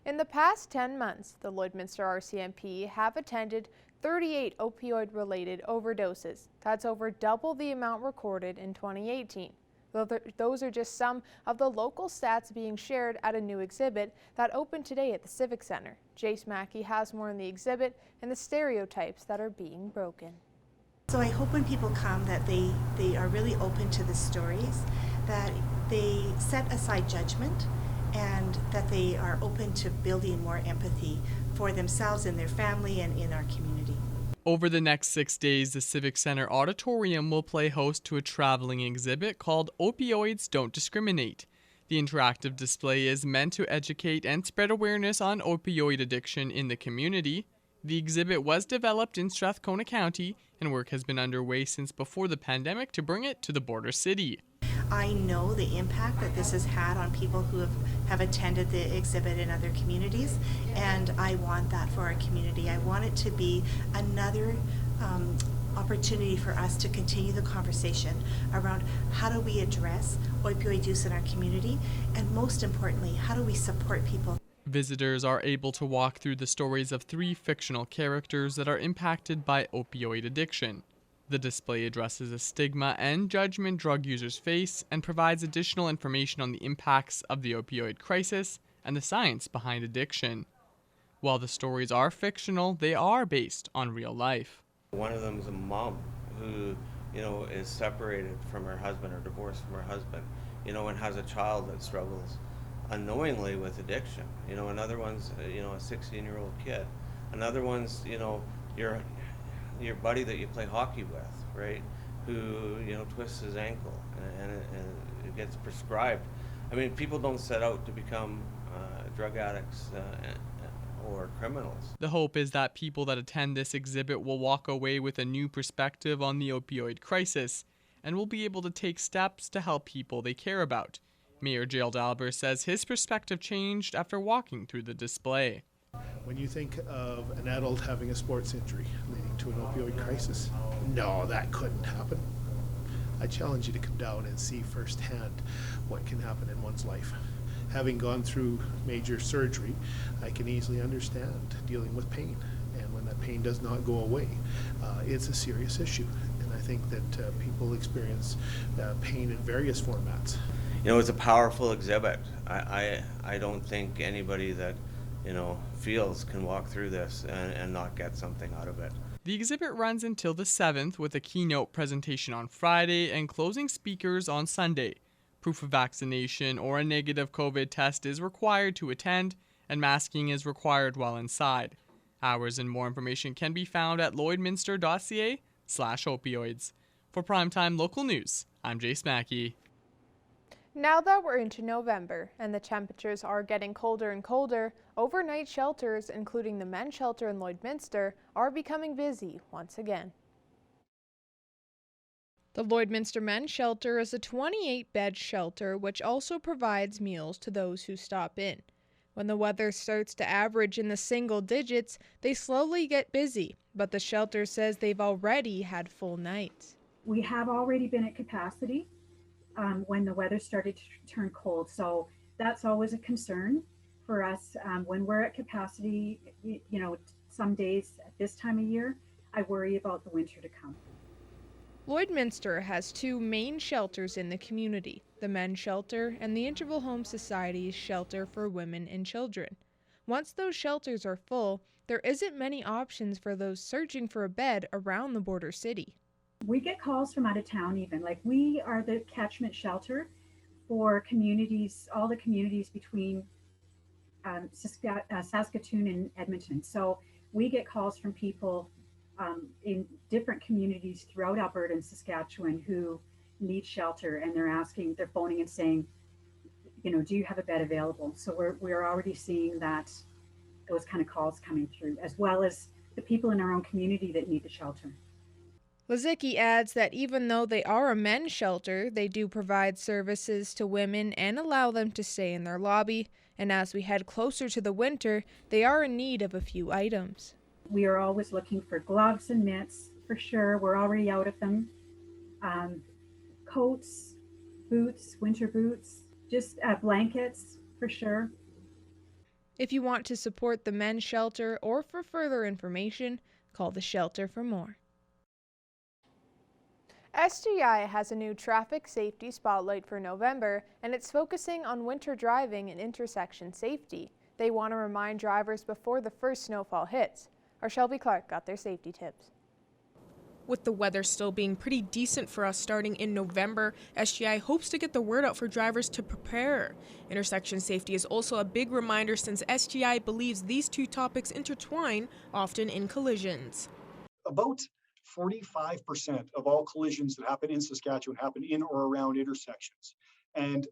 In the past 10 months, the Lloydminster RCMP have attended 38 opioid-related overdoses. That's over double the amount recorded in 2018. Those are just some of the local stats being shared at a new exhibit that opened today at the Civic Center. Jace Mackey has more on the exhibit and the stereotypes that are being broken. So I hope when people come that they are really open to the stories, that they set aside judgment, and that they are open to building more empathy for themselves and their family and in our community. Over the next 6 days, the Civic Center Auditorium will play host to a traveling exhibit called Opioids Don't Discriminate. The interactive display is meant to educate and spread awareness on opioid addiction in the community. The exhibit was developed in Strathcona County, and work has been underway since before the pandemic to bring it to the border city. I know the impact that this has had on people who have attended the exhibit in other communities, and I want that for our community. I want it to be another opportunity for us to continue the conversation around how do we address opioid use in our community, and most importantly, how do we support people. Visitors are able to walk through the stories of 3 fictional characters that are impacted by opioid addiction. The display addresses a stigma and judgment drug users face and provides additional information on the impacts of the opioid crisis and the science behind addiction. While the stories are fictional, they are based on real life. One of them is a mom who, is separated from her husband or divorced from her husband, and has a child that struggles unknowingly with addiction. Another one's, a 16-year-old kid. Another one's, your buddy that you play hockey with, right, who, twists his ankle and it gets prescribed. I mean, people don't set out to become drug addicts or criminals. The hope is that people that attend this exhibit will walk away with a new perspective on the opioid crisis and will be able to take steps to help people they care about. Mayor Gerald Albert says his perspective changed after walking through the display. When you think of an adult having a sports injury leading to an opioid crisis, no, that couldn't happen. I challenge you to come down and see firsthand what can happen in one's life. Having gone through major surgery, I can easily understand dealing with pain. And when that pain does not go away, it's a serious issue. And I think that people experience pain in various formats. It's a powerful exhibit. I don't think anybody that feels can walk through this and not get something out of it. The exhibit runs until the 7th with a keynote presentation on Friday and closing speakers on Sunday. Proof of vaccination or a negative COVID test is required to attend, and masking is required while inside. Hours and more information can be found at lloydminster.ca/opioids. For Primetime Local News, I'm Jace Mackey. Now that we're into November and the temperatures are getting colder and colder, overnight shelters, including the men's shelter in Lloydminster, are becoming busy once again. The Lloydminster Men's Shelter is a 28-bed shelter which also provides meals to those who stop in. When the weather starts to average in the single digits, they slowly get busy, but the shelter says they've already had full nights. We have already been at capacity when the weather started to turn cold, so that's always a concern for us. When we're at capacity, some days at this time of year, I worry about the winter to come. Lloydminster has 2 main shelters in the community, the Men's Shelter and the Interval Home Society's Shelter for Women and Children. Once those shelters are full, there isn't many options for those searching for a bed around the border city. We get calls from out of town even, like we are the catchment shelter for communities, all the communities between Saskatoon and Edmonton. So we get calls from people in different communities throughout Alberta and Saskatchewan who need shelter, and they're phoning and saying, do you have a bed available? So we're already seeing those kind of calls coming through, as well as the people in our own community that need the shelter. Lazicki adds that even though they are a men's shelter, they do provide services to women and allow them to stay in their lobby, and as we head closer to the winter, they are in need of a few items. We are always looking for gloves and mitts, for sure. We're already out of them. Coats, boots, winter boots, just blankets, for sure. If you want to support the men's shelter or for further information, call the shelter for more. SGI has a new traffic safety spotlight for November, and it's focusing on winter driving and intersection safety. They want to remind drivers before the first snowfall hits. Our Shelby Clark got their safety tips. With the weather still being pretty decent for us starting in November, SGI hopes to get the word out for drivers to prepare. Intersection safety is also a big reminder since SGI believes these two topics intertwine, often in collisions. About 45% of all collisions that happen in Saskatchewan happen in or around intersections. And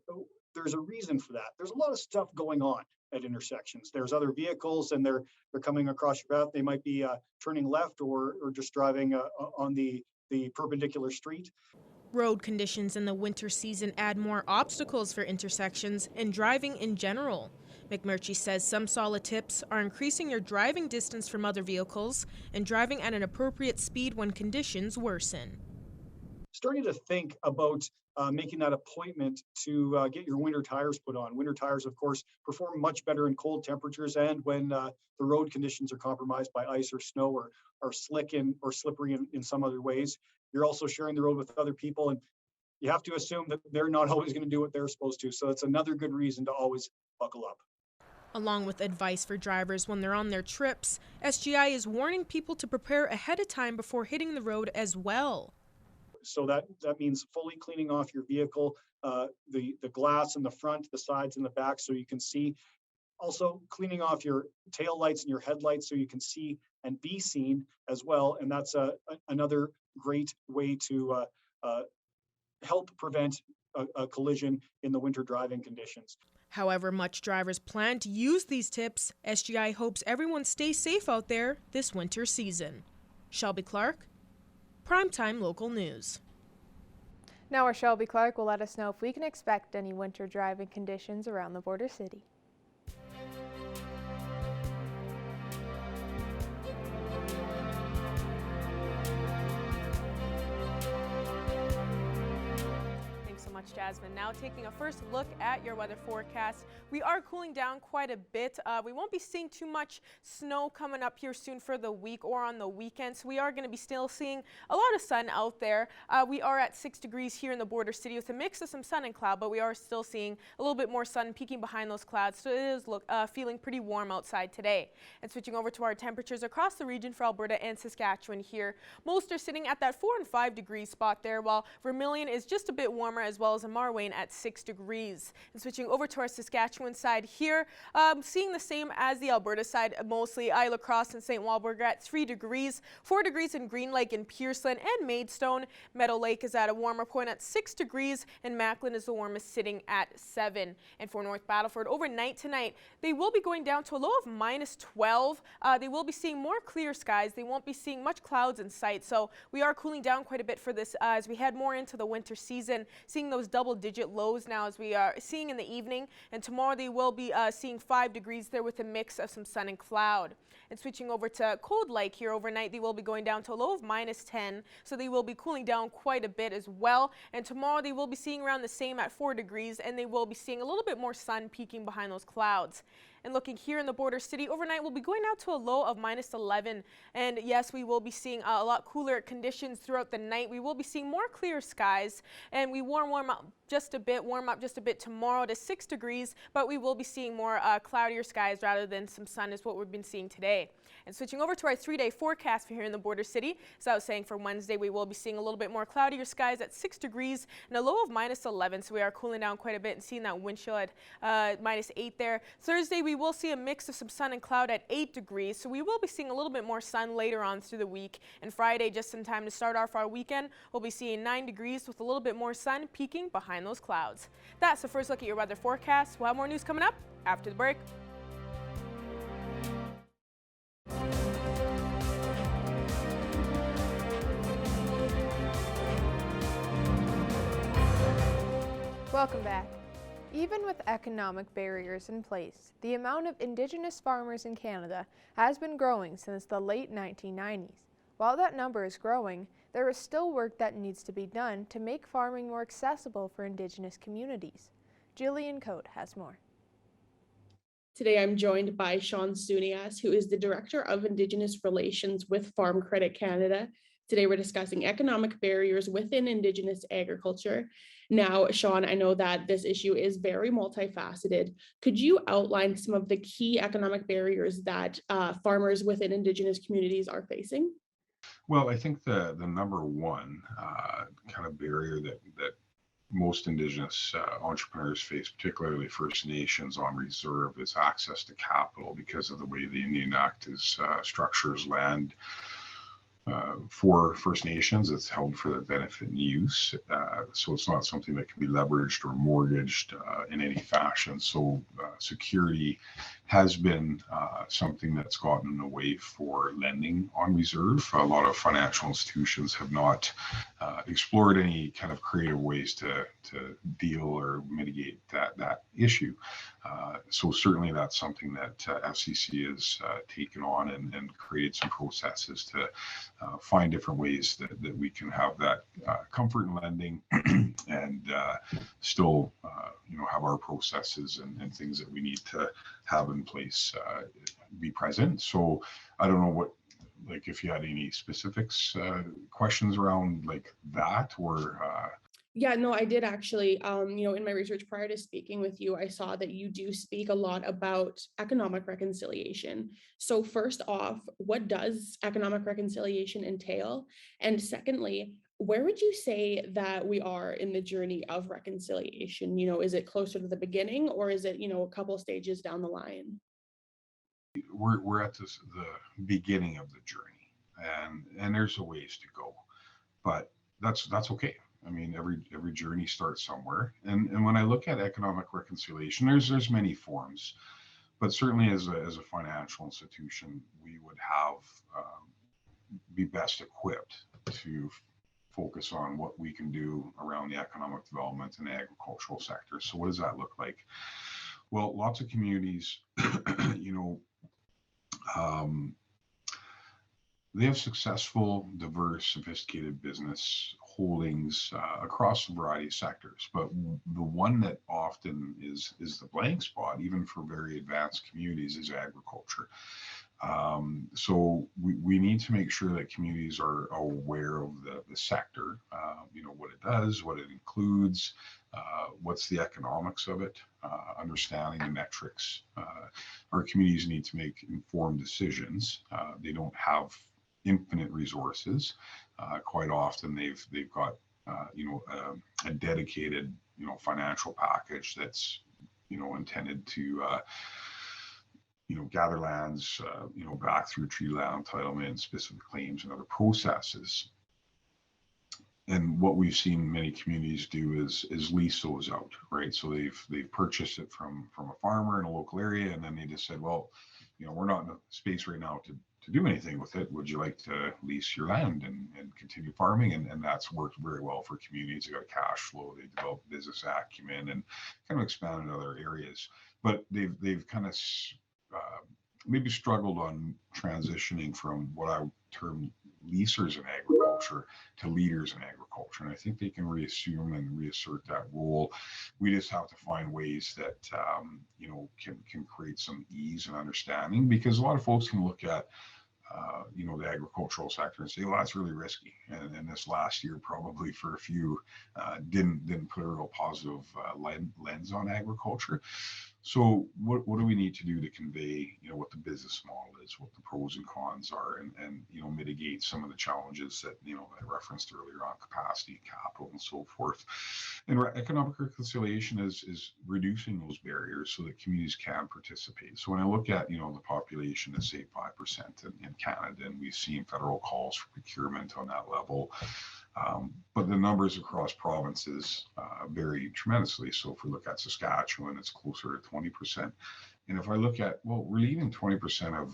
there's a reason for that. There's a lot of stuff going on at intersections. There's other vehicles and they're coming across your path. They might be turning left or just driving on the perpendicular street. Road conditions in the winter season add more obstacles for intersections and driving in general. McMurtry says some solid tips are increasing your driving distance from other vehicles and driving at an appropriate speed when conditions worsen. Starting to think about making that appointment to get your winter tires put on. Winter tires, of course, perform much better in cold temperatures and when the road conditions are compromised by ice or snow or slick or slippery in some other ways. You're also sharing the road with other people, and you have to assume that they're not always going to do what they're supposed to. So it's another good reason to always buckle up. Along with advice for drivers when they're on their trips, SGI is warning people to prepare ahead of time before hitting the road as well. So that means fully cleaning off your vehicle, the glass in the front, the sides and the back so you can see. Also cleaning off your tail lights and your headlights so you can see and be seen as well. And that's another great way to help prevent a collision in the winter driving conditions. However much drivers plan to use these tips, SGI hopes everyone stays safe out there this winter season. Shelby Clark, Primetime Local News. Now our Shelby Clark will let us know if we can expect any winter driving conditions around the border city. Jasmine. Now taking a first look at your weather forecast, we are cooling down quite a bit. We won't be seeing too much snow coming up here soon for the week or on the weekend, so we are going to be still seeing a lot of sun out there. We are at 6 degrees here in the border city with a mix of some sun and cloud, but we are still seeing a little bit more sun peeking behind those clouds, so it is feeling pretty warm outside today. And switching over to our temperatures across the region for Alberta and Saskatchewan here, most are sitting at that 4 and 5 degree spot there, while Vermilion is just a bit warmer, as well as Marwayne at 6 degrees. And switching over to our Saskatchewan side here, seeing the same as the Alberta side, mostly Isle La Crosse and St. Walburg at 3 degrees, 4 degrees in Green Lake and Pearceland and Maidstone. Meadow Lake is at a warmer point at 6 degrees, and Macklin is the warmest, sitting at 7. And for North Battleford, overnight tonight, they will be going down to a low of -12. They will be seeing more clear skies. They won't be seeing much clouds in sight, so we are cooling down quite a bit for this as we head more into the winter season, seeing those double-digit lows now as we are seeing in the evening. And tomorrow they will be seeing 5 degrees there with a mix of some sun and cloud. And switching over to Cold Lake here overnight, they will be going down to a low of -10, so they will be cooling down quite a bit as well. And tomorrow they will be seeing around the same at 4 degrees, and they will be seeing a little bit more sun peeking behind those clouds. And looking here in the border city, overnight we'll be going out to a low of -11. And yes, we will be seeing a lot cooler conditions throughout the night. We will be seeing more clear skies, and we warm up just a bit tomorrow to 6 degrees, but we will be seeing more cloudier skies rather than some sun is what we've been seeing today. And switching over to our 3-day forecast for here in the border city, as I was saying, for Wednesday we will be seeing a little bit more cloudier skies at 6 degrees and a low of -11, so we are cooling down quite a bit and seeing that wind chill at -8 there. Thursday we will see a mix of some sun and cloud at 8 degrees, so we will be seeing a little bit more sun later on through the week. And Friday, just in time to start off our weekend, we'll be seeing 9 degrees with a little bit more sun peeking behind those clouds. That's the first look at your weather forecast. We'll have more news coming up after the break. Welcome back. Even with economic barriers in place, the amount of Indigenous farmers in Canada has been growing since the late 1990s. While that number is growing, there is still work that needs to be done to make farming more accessible for Indigenous communities. Jillian Coate has more. Today, I'm joined by Sean Sunias, who is the Director of Indigenous Relations with Farm Credit Canada. Today, we're discussing economic barriers within Indigenous agriculture. Now, Sean, I know that this issue is very multifaceted. Could you outline some of the key economic barriers that farmers within Indigenous communities are facing? Well, I think the number one kind of barrier that most Indigenous entrepreneurs face, particularly First Nations on reserve, is access to capital because of the way the Indian Act is structures land. For First Nations, it's held for their benefit and use. So it's not something that can be leveraged or mortgaged in any fashion. So security has been something that's gotten in the way for lending on reserve. A lot of financial institutions have not explored any kind of creative ways to deal or mitigate that issue. So certainly that's something that FCC has taken on and created some processes to find different ways that we can have that comfort in lending and still have our processes and things that we need to have in place be present. So I don't know what, like, if you had any specifics, questions around like that, or Yeah, no, I did actually. In my research prior to speaking with you, I saw that you do speak a lot about economic reconciliation. So first off, what does economic reconciliation entail? And secondly, where would you say that we are in the journey of reconciliation? Is it closer to the beginning, or is it, a couple of stages down the line? we're at the beginning of the journey, and there's a ways to go, but that's okay. I mean, every journey starts somewhere, and when I look at economic reconciliation, there's many forms, but certainly as a financial institution, we would have be best equipped to focus on what we can do around the economic development in the agricultural sector. So what does that look like? Well, lots of communities, they have successful, diverse, sophisticated business holdings across a variety of sectors. But the one that often is the blank spot, even for very advanced communities, is agriculture. So we need to make sure that communities are aware of the sector, what it does, what it includes, what's the economics of it, understanding the metrics. Our communities need to make informed decisions. They don't have infinite resources. Quite often they've got a dedicated financial package that's intended to gather lands, back through tree land entitlement, specific claims, and other processes. And what we've seen many communities do is lease those out, right? So they've purchased it from a farmer in a local area, and then they just said, well, we're not in a space right now to do anything with it. Would you like to lease your land and continue farming? And that's worked very well for communities. They got cash flow, they developed business acumen, and kind of expanded in other areas. But they've kind of maybe struggled on transitioning from what I would term leasers in agriculture to leaders in agriculture. And I think they can reassume and reassert that role. We just have to find ways that, can create some ease and understanding, because a lot of folks can look at, the agricultural sector and say, well, that's really risky. And this last year, probably for a few, didn't put a real positive lens on agriculture. So what do we need to do to convey, what the business model is, what the pros and cons are, and mitigate some of the challenges that, I referenced earlier on capacity, capital, and so forth. And economic reconciliation is reducing those barriers so that communities can participate. So when I look at, the population is say 5% in Canada, and we've seen federal calls for procurement on that level. But the numbers across provinces vary tremendously. So if we look at Saskatchewan, it's closer to 20%. And if I look at, well, we're leaving 20% of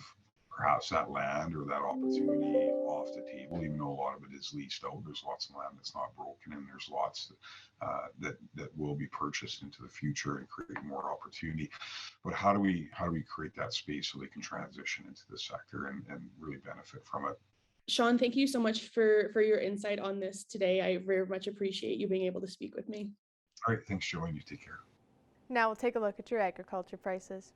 perhaps that land or that opportunity off the table, even though a lot of it is leased out. There's lots of land that's not broken, and there's lots that will be purchased into the future and create more opportunity. But how do we create that space so they can transition into the sector and really benefit from it? Sean, thank you so much for your insight on this today. I very much appreciate you being able to speak with me. All right, thanks, Joanne. You take care. Now we'll take a look at your agriculture prices.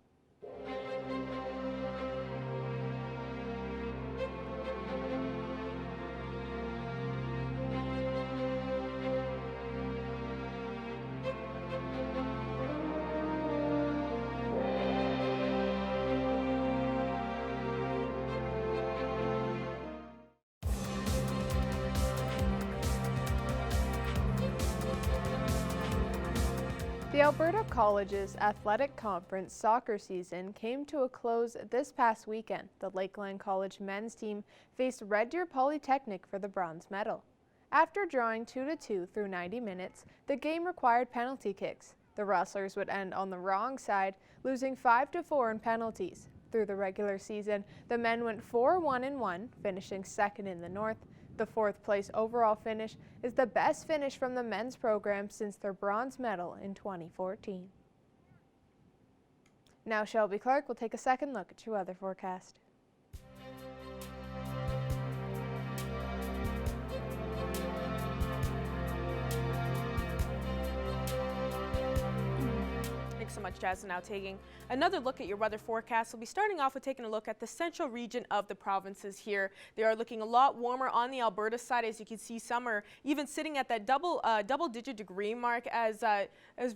The Alberta Colleges Athletic Conference soccer season came to a close this past weekend. The Lakeland College men's team faced Red Deer Polytechnic for the bronze medal. After drawing 2-2 through 90 minutes, the game required penalty kicks. The Rustlers would end on the wrong side, losing 5-4 in penalties. Through the regular season, the men went 4-1-1, finishing second in the North. The fourth place overall finish is the best finish from the men's program since their bronze medal in 2014. Now Shelby Clark will take a second look at your weather forecast. Thanks so much, Jazz. Now taking another look at your weather forecast. We'll be starting off with taking a look at the central region of the provinces here. They are looking a lot warmer on the Alberta side. As you can see, some are even sitting at that double-digit degree mark as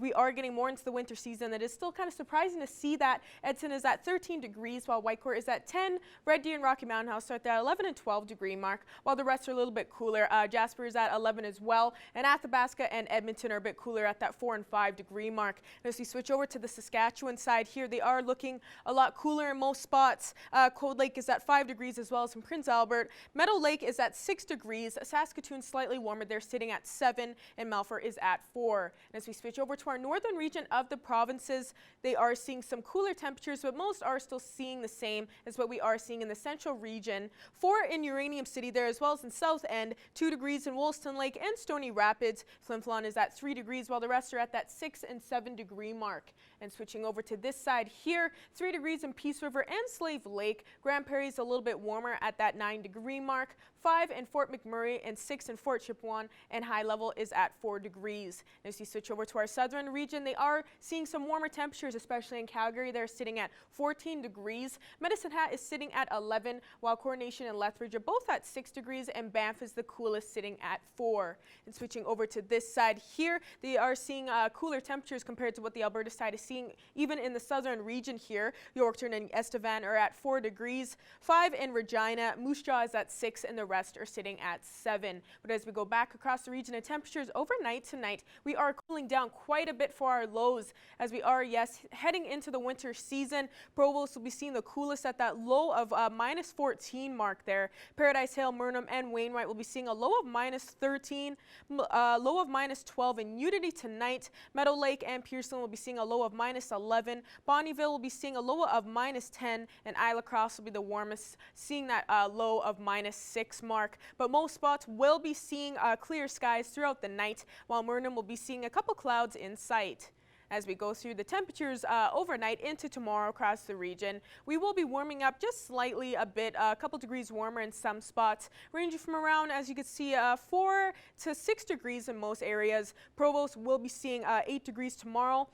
we are getting more into the winter season. It is still kind of surprising to see that Edson is at 13 degrees while Whitecourt is at 10. Red Deer and Rocky Mountain House are at that 11 and 12 degree mark, while the rest are a little bit cooler. Jasper is at 11 as well, and Athabasca and Edmonton are a bit cooler at that 4 and 5 degree mark. And as we switch over to the Saskatchewan side here, they are looking a lot cooler in most spots. Cold Lake is at 5 degrees as well as in Prince Albert. Meadow Lake is at 6 degrees. Saskatoon slightly warmer. They're sitting at 7, and Melfort is at 4. And as we switch over to our northern region of the provinces, they are seeing some cooler temperatures, but most are still seeing the same as what we are seeing in the central region. 4 in Uranium City there, as well as in South End, 2 degrees in Wollaston Lake and Stony Rapids. Flin Flon is at 3 degrees, while the rest are at that 6 and 7 degree mark. And switching over to this side here, 3 degrees in Peace River and Slave Lake. Grand Prairie is a little bit warmer at that 9 degree mark. 5 in Fort McMurray and 6 in Fort Chipewyan, and high level is at 4 degrees. And as you switch over to our southern region, they are seeing some warmer temperatures, especially in Calgary. They're sitting at 14 degrees. Medicine Hat is sitting at 11, while Coronation and Lethbridge are both at 6 degrees, and Banff is the coolest, sitting at 4. And switching over to this side here, they are seeing cooler temperatures compared to what the Alberta side is seeing, even in the southern region here. Yorkton and Estevan are at 4 degrees. 5 in Regina. Moose Jaw is at 6, and the rest are sitting at 7. But as we go back across the region of temperatures overnight tonight, we are cooling down quite a bit for our lows as we are, yes, heading into the winter season. Provost will be seeing the coolest at that low of minus 14 mark there. Paradise Hill, Murnum, and Wainwright will be seeing a low of minus 13, low of minus 12 in Unity tonight. Meadow Lake and Pearson will be seeing a low of minus 11. Bonnyville will be seeing a low of minus 10, and Isla Cross will be the warmest, seeing that low of minus 6 mark. But most spots will be seeing clear skies throughout the night, while Murnum will be seeing a couple clouds in sight. As we go through the temperatures overnight into tomorrow across the region, we will be warming up just slightly a bit, a couple degrees warmer in some spots, ranging from around, as you can see, 4 to 6 degrees in most areas. Provost will be seeing 8 degrees tomorrow.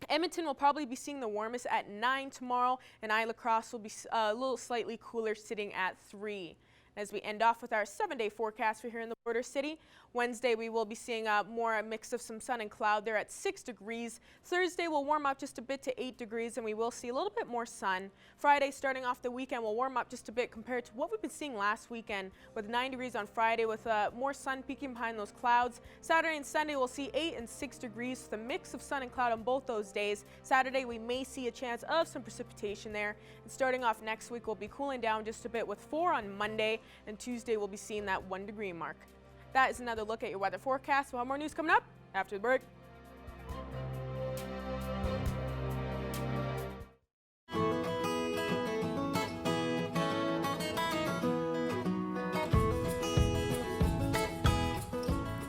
Edmonton will probably be seeing the warmest at 9 tomorrow, and Isla Cross will be a little slightly cooler, sitting at 3. As we end off with our 7-day forecast for here in the border city, Wednesday we will be seeing more a mix of some sun and cloud there at 6 degrees. Thursday will warm up just a bit to 8 degrees, and we will see a little bit more sun. Friday, starting off the weekend, will warm up just a bit compared to what we've been seeing last weekend, with 9 degrees on Friday with more sun peeking behind those clouds. Saturday and Sunday we'll see 8 and 6 degrees with a mix of sun and cloud on both those days. Saturday we may see a chance of some precipitation there. And starting off next week, we'll be cooling down just a bit with 4 on Monday, and Tuesday we'll be seeing that 1 degree mark. That is another look at your weather forecast. We'll have more news coming up after the break.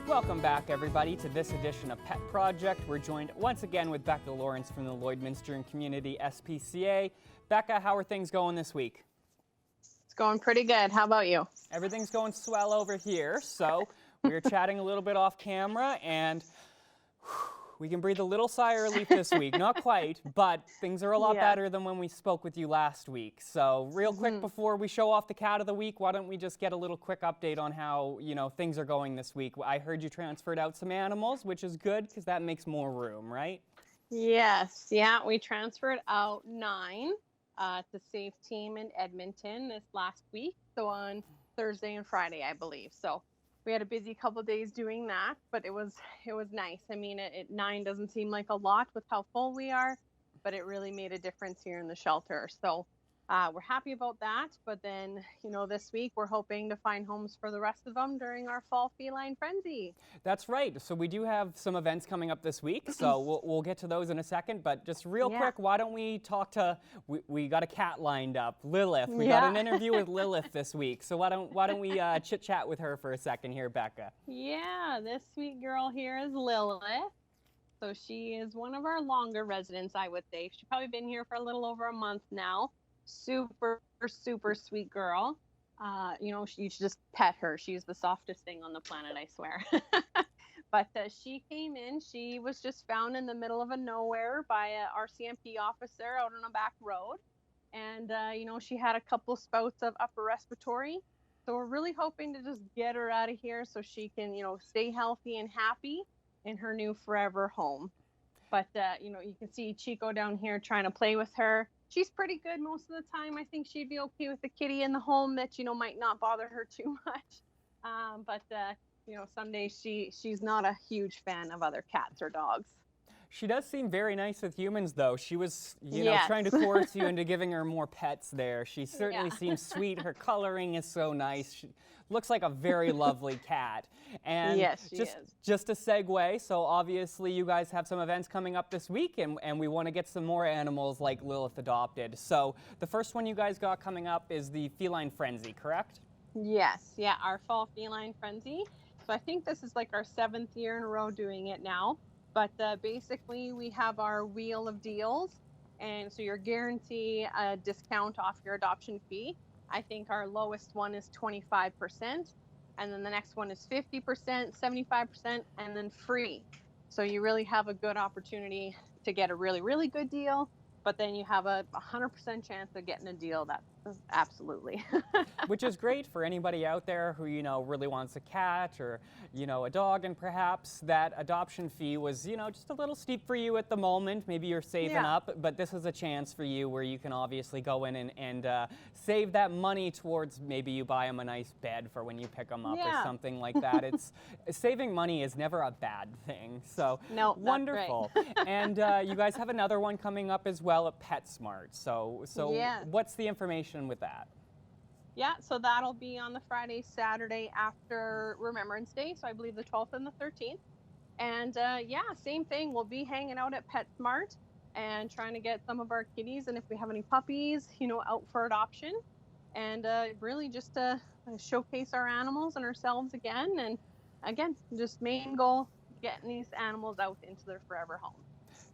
Welcome back, everybody, to this edition of Pet Project. We're joined once again with Becca Lawrence from the Lloydminster and Community SPCA. Becca, how are things going this week? It's going pretty good. How about you? Everything's going swell over here. So we were chatting a little bit off camera, and we can breathe a little sigh of relief this week. Not quite, but things are a lot Yeah. better than when we spoke with you last week. So real quick before we show off the cat of the week, why don't we just get a little quick update on how, things are going this week. I heard you transferred out some animals, which is good because that makes more room, right? Yes, yeah, we transferred out 9 to Safe Team in Edmonton this last week. So on Thursday and Friday, I believe. So we had a busy couple of days doing that, but it was nice. I mean, 9 doesn't seem like a lot with how full we are, but it really made a difference here in the shelter. So we're happy about that. But then, this week we're hoping to find homes for the rest of them during our fall feline frenzy. That's right. So we do have some events coming up this week. So we'll get to those in a second. But just real quick, why don't we talk to, we got a cat lined up, Lilith. We got an interview with Lilith this week. So why don't we chit chat with her for a second here, Becca? Yeah, this sweet girl here is Lilith. So she is one of our longer residents, I would say. She's probably been here for a little over a month now. Super, super sweet girl. You should just pet her. She's the softest thing on the planet, I swear. But she came in. She was just found in the middle of a nowhere by a RCMP officer out on a back road. And, she had a couple spouts of upper respiratory. So we're really hoping to just get her out of here so she can, stay healthy and happy in her new forever home. But, you can see Chico down here trying to play with her. She's pretty good most of the time. I think she'd be okay with the kitty in the home that, might not bother her too much. But some days she's not a huge fan of other cats or dogs. She does seem very nice with humans, though. She was, Yes. trying to coerce you into giving her more pets there. She certainly seems sweet. Her coloring is so nice. She looks like a very lovely cat. And yes, she is. Just a segue, so obviously you guys have some events coming up this week, and we want to get some more animals like Lilith adopted. So the first one you guys got coming up is the Feline Frenzy, correct? Yes, yeah, our fall feline frenzy. So I think this is like our 7th year in a row doing it now. But basically, we have our wheel of deals, and so you're guaranteed a discount off your adoption fee. I think our lowest one is 25%, and then the next one is 50%, 75%, and then free. So you really have a good opportunity to get a really, really good deal, but then you have a 100% chance of getting a deal that absolutely. Which is great for anybody out there who, really wants a cat or, a dog, and perhaps that adoption fee was, just a little steep for you at the moment. Maybe you're saving up, but this is a chance for you where you can obviously go in and save that money towards maybe you buy them a nice bed for when you pick them up or something like that. It's saving money is never a bad thing. So no, wonderful. Right. And you guys have another one coming up as well at PetSmart. So what's the information with that? Yeah, so that'll be on the Friday, Saturday after Remembrance Day. So I believe the 12th and the 13th. And same thing. We'll be hanging out at PetSmart and trying to get some of our kitties, and if we have any puppies, out for adoption. And really just to showcase our animals and ourselves again. And again, just main goal, getting these animals out into their forever home.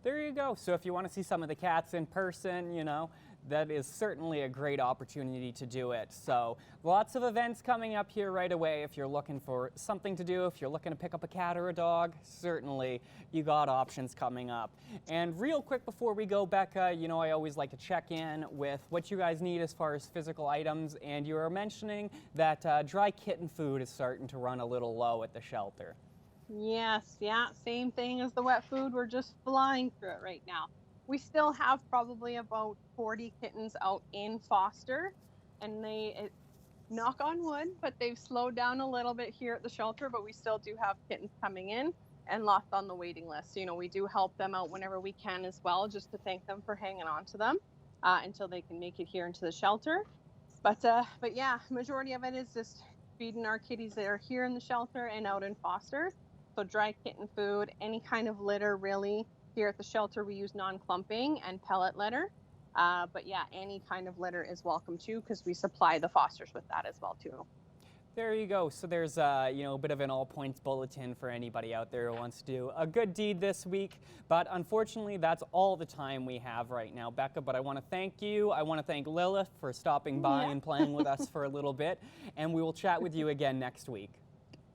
There you go. So if you want to see some of the cats in person, that is certainly a great opportunity to do it. So lots of events coming up here right away. If you're looking for something to do, if you're looking to pick up a cat or a dog, certainly you got options coming up. And real quick before we go, Becca, I always like to check in with what you guys need as far as physical items. And you were mentioning that dry kitten food is starting to run a little low at the shelter. Yes, yeah, same thing as the wet food. We're just flying through it right now. We still have probably about 40 kittens out in foster, and knock on wood, but they've slowed down a little bit here at the shelter, but we still do have kittens coming in and lots on the waiting list. We do help them out whenever we can as well, just to thank them for hanging on to them until they can make it here into the shelter. But yeah, majority of it is just feeding our kitties that are here in the shelter and out in foster. So dry kitten food, any kind of litter really. Here at the shelter, we use non-clumping and pellet litter. But yeah, any kind of litter is welcome too, because we supply the fosters with that as well too. There you go. So there's a bit of an all points bulletin for anybody out there who wants to do a good deed this week. But unfortunately, that's all the time we have right now, Becca. But I want to thank you. I want to thank Lilith for stopping by and playing with us for a little bit. And we will chat with you again next week.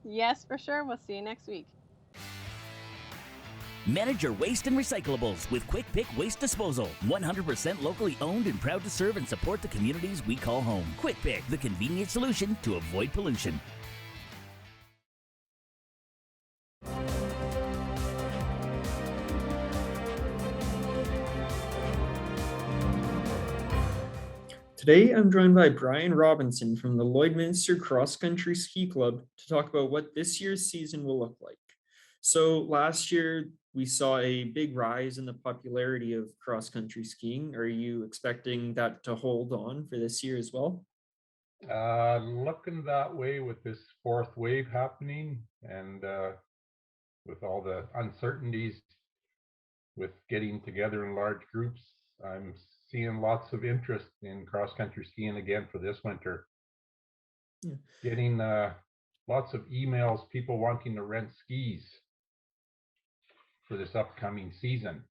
Yes, for sure. We'll see you next week. Manage your waste and recyclables with Quick Pick Waste Disposal. 100% locally owned and proud to serve and support the communities we call home. Quick Pick, the convenient solution to avoid pollution. Today, I'm joined by Brian Robinson from the Lloydminster Cross Country Ski Club to talk about what this year's season will look like. So last year, we saw a big rise in the popularity of cross country skiing. Are you expecting that to hold on for this year as well? Looking that way with this fourth wave happening and with all the uncertainties with getting together in large groups, I'm seeing lots of interest in cross-country skiing again for this winter. Yeah. Getting lots of emails, people wanting to rent skis for this upcoming season.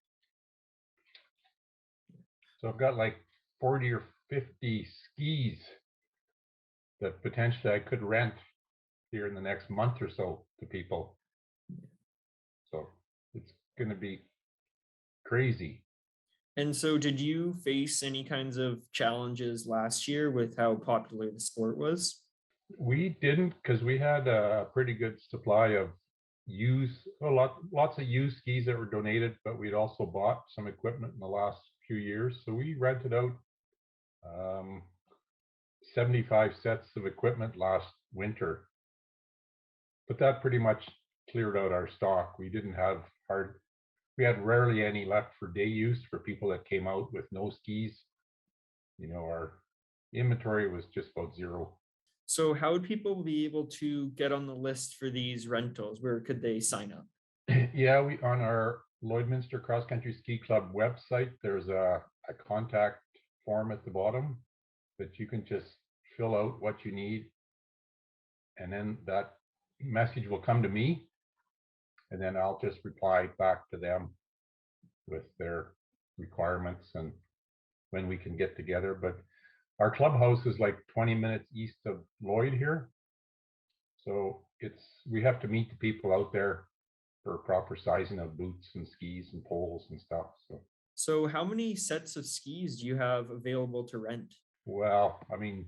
So I've got like 40 or 50 skis that potentially I could rent here in the next month or so to people. So it's going to be crazy. And so did you face any kinds of challenges last year with how popular the sport was? We didn't, because we had a pretty good supply of lots of used skis that were donated, but we'd also bought some equipment in the last few years. So we rented out 75 sets of equipment last winter. But that pretty much cleared out our stock. We had rarely any left for day use for people that came out with no skis. You know, our inventory was just about zero. So how would people be able to get on the list for these rentals? Where could they sign up? Yeah, on our Lloydminster Cross Country Ski Club website, there's a contact form at the bottom that you can just fill out what you need. And then that message will come to me. And then I'll just reply back to them with their requirements and when we can get together. But our clubhouse is like 20 minutes east of Lloyd here. So we have to meet the people out there for proper sizing of boots and skis and poles and stuff. So how many sets of skis do you have available to rent? Well, I mean,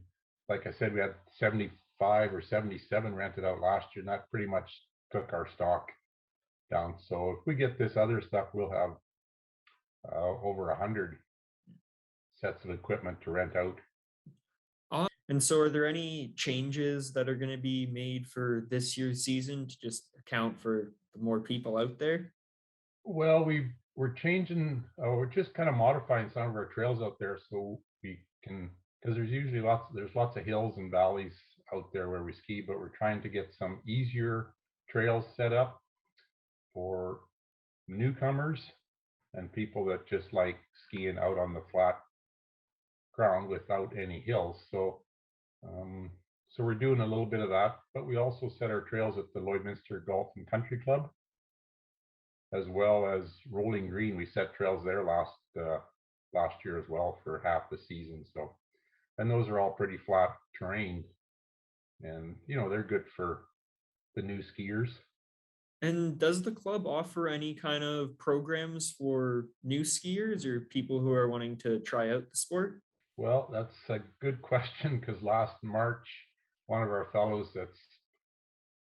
like I said, we had 75 or 77 rented out last year, and that pretty much took our stock down. So if we get this other stuff, we'll have over 100 sets of equipment to rent out. And so are there any changes that are going to be made for this year's season to just account for the more people out there? Well, we're changing, we're just kind of modifying some of our trails out there so we can, because there's lots of hills and valleys out there where we ski, but we're trying to get some easier trails set up for newcomers and people that just like skiing out on the flat ground without any hills. So we're doing a little bit of that, but we also set our trails at the Lloydminster Golf and Country Club, as well as Rolling Green. We set trails there last year as well for half the season. So, and those are all pretty flat terrain, and they're good for the new skiers. And does the club offer any kind of programs for new skiers or people who are wanting to try out the sport? Well, that's a good question, because last March, one of our fellows that's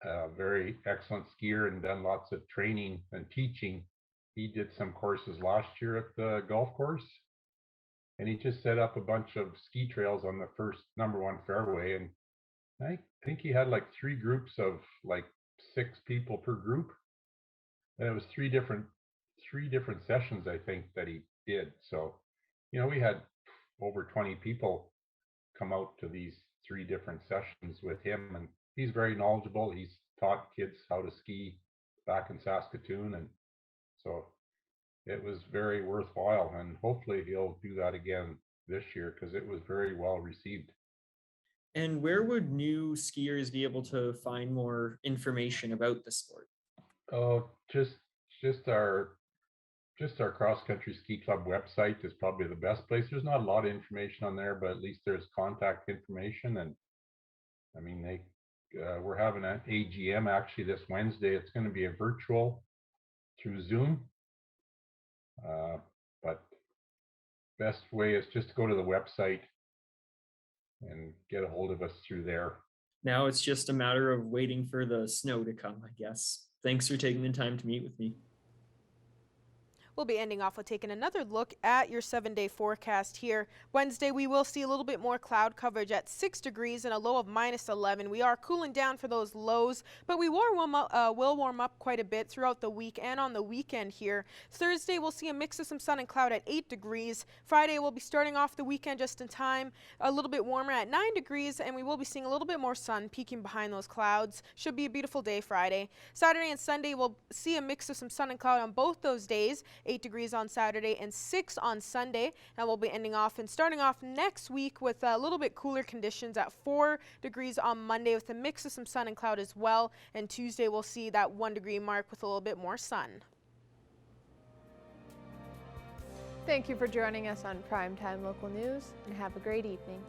a very excellent skier and done lots of training and teaching, he did some courses last year at the golf course, and he just set up a bunch of ski trails on the first number one fairway, and I think he had like 3 groups of like 6 people per group, and it was three different sessions, I think, that he did. So we had over 20 people come out to these 3 different sessions with him, and he's very knowledgeable. He's taught kids how to ski back in Saskatoon, and so it was very worthwhile, and hopefully he'll do that again this year because it was very well received. And where would new skiers be able to find more information about the sport? Oh, just our Cross Country Ski Club website is probably the best place. There's not a lot of information on there, but at least there's contact information. And I mean, we're having an AGM actually this Wednesday. It's going to be a virtual through Zoom. But best way is just to go to the website and get a hold of us through there. Now it's just a matter of waiting for the snow to come, I guess. Thanks for taking the time to meet with me. We'll be ending off with taking another look at your 7-day forecast here. Wednesday, we will see a little bit more cloud coverage at 6 degrees and a low of -11. We are cooling down for those lows, but we will warm up quite a bit throughout the week and on the weekend here. Thursday, we'll see a mix of some sun and cloud at 8 degrees. Friday, we'll be starting off the weekend just in time, a little bit warmer at 9 degrees, and we will be seeing a little bit more sun peeking behind those clouds. Should be a beautiful day Friday. Saturday and Sunday, we'll see a mix of some sun and cloud on both those days. 8 degrees on Saturday and 6 on Sunday. And we'll be ending off and starting off next week with a little bit cooler conditions at 4 degrees on Monday with a mix of some sun and cloud as well. And Tuesday we'll see that 1 degree mark with a little bit more sun. Thank you for joining us on Primetime Local News, and have a great evening.